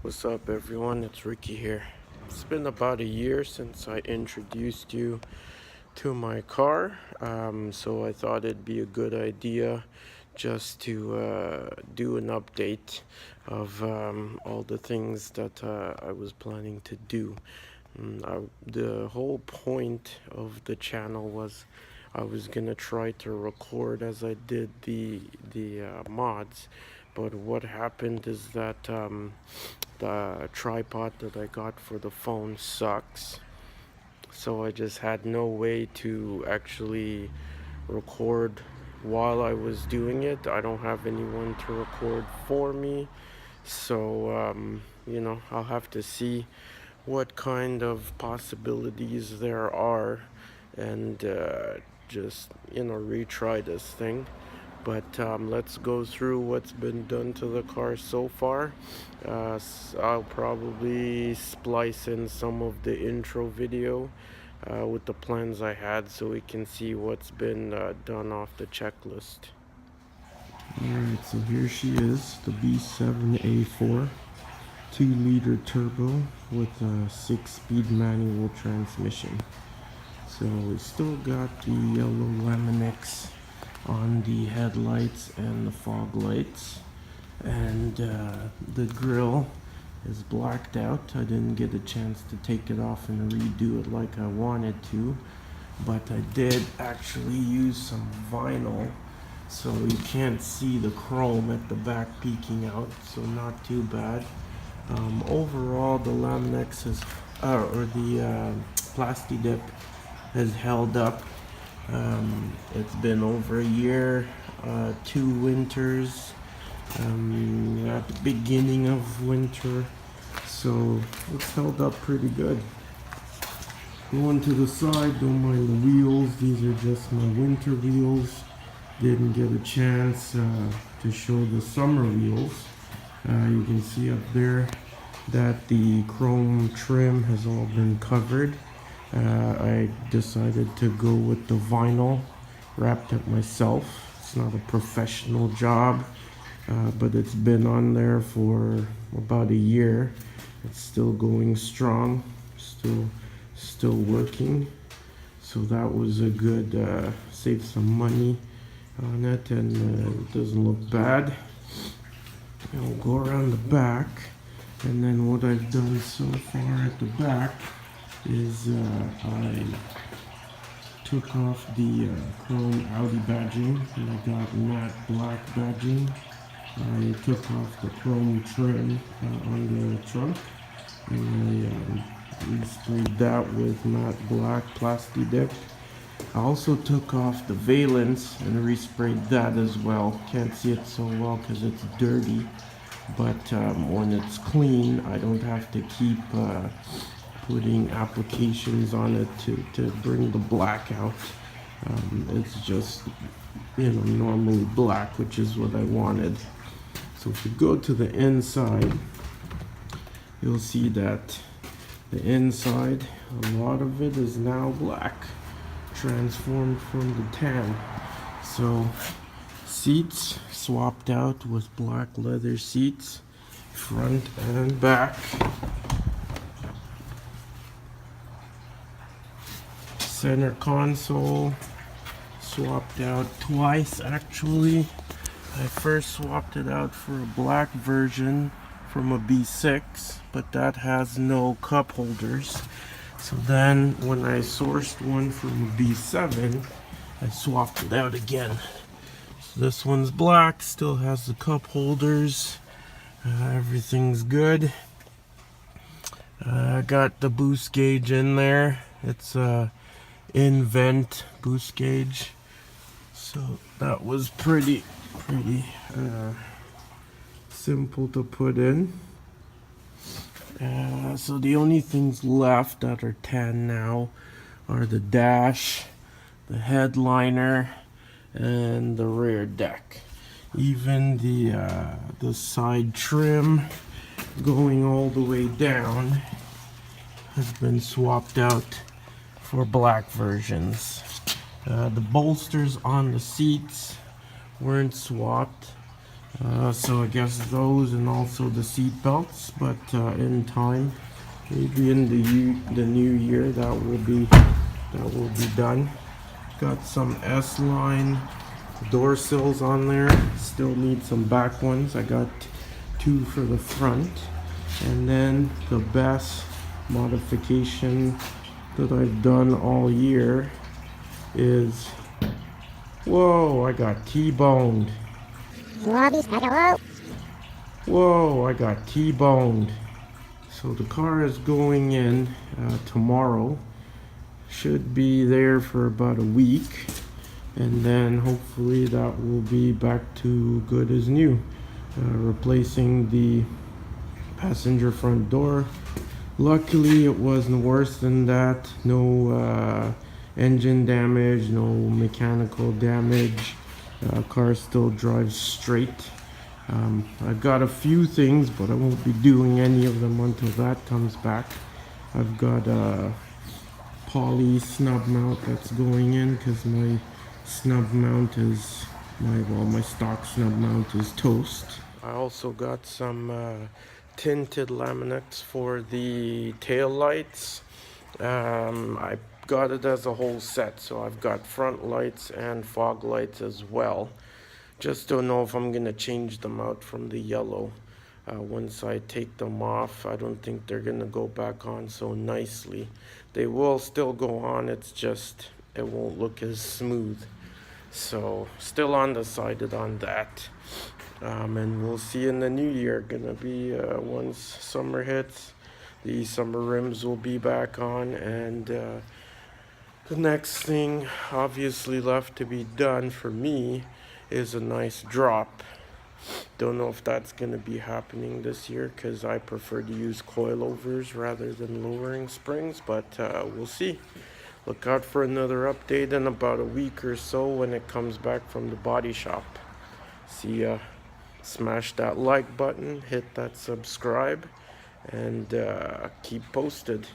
What's up, everyone? It's Ricky here. It's been about a year since I introduced you to my car, so I thought it'd be a good idea just to do an update of all the things that I was planning to do. The whole point of the channel was I was gonna try to record as I did the mods, but what happened is that the tripod that I got for the phone sucks, so I just had no way to actually record while I was doing it. I don't have anyone to record for me, so I'll have to see what kind of possibilities there are and just retry this thing. But let's go through what's been done to the car so far. I'll probably splice in some of the intro video with the plans I had so we can see what's been done off the checklist. Alright, so here she is, the B7 A4 2-liter turbo with a 6-speed manual transmission. So we still got the yellow Laminix on the headlights and the fog lights, and the grill is blacked out. I didn't get a chance to take it off and redo it like I wanted to, but I did actually use some vinyl so you can't see the chrome at the back peeking out, so not too bad. Overall, the Laminix is, or the Plasti-dip has held up. It's been over a year, 2 winters, at the beginning of winter, so it's held up pretty good. Going to the side, don't mind the wheels. These are just my winter wheels. Didn't get a chance to show the summer wheels. You can see up there that the chrome trim has all been covered. I decided to go with the vinyl, wrapped it myself. It's not a professional job, but it's been on there for about a year. It's still going strong, still working. So that was a good, save some money on it, and it doesn't look bad. I'll go around the back, and then what I've done so far at the back is I took off the chrome Audi badging, and I got matte black badging. I took off the chrome trim on the trunk, and I resprayed that with matte black Plasti-dip. I also took off the valence and resprayed that as well. Can't see it so well because it's dirty, but when it's clean, I don't have to keep putting applications on it to bring the black out. It's just normally black, which is what I wanted. So if you go to the inside, you'll see that the inside, a lot of it is now black, transformed from the tan. So seats swapped out with black leather seats, front and back. Center console swapped out twice actually. I first swapped it out for a black version from a B6, but that has no cup holders. So then when I sourced one from a B7, I swapped it out again. So this one's black, still has the cup holders. Everything's good. I got the boost gauge in there. It's in-vent boost gauge, so that was pretty simple to put in. So the only things left that are tan now are the dash, the headliner, and the rear deck. Even the side trim going all the way down has been swapped out for black versions. The bolsters on the seats weren't swapped. So I guess those and also the seat belts, but in time, maybe in the new year, that will be done. Got some S-line door sills on there. Still need some back ones. I got two for the front, and then the best modification that I've done all year is, whoa, I got T-boned. Whoa, I got T-boned. So the car is going in tomorrow. Should be there for about a week, and then hopefully that will be back to good as new. Replacing the passenger front door. Luckily it wasn't worse than that. No engine damage, no mechanical damage. Car still drives straight. I've got a few things, but I won't be doing any of them until that comes back. I've got a poly snub mount that's going in because my snub mount is my stock snub mount is toast. I also got some tinted laminates for the tail lights. I got it as a whole set, so I've got front lights and fog lights as well. Just don't know if I'm gonna change them out from the yellow. Once I take them off, I don't think they're gonna go back on so nicely. They will still go on, it's just it won't look as smooth. So still undecided on that. And we'll see in the new year. Gonna be once summer hits, the summer rims will be back on, and the next thing obviously left to be done for me is a nice drop. Don't know if that's going to be happening this year because I prefer to use coilovers rather than lowering springs, but we'll see. Look out for another update in about a week or so when it comes back from the body shop. See ya. Smash that like button, hit that subscribe, and keep posted.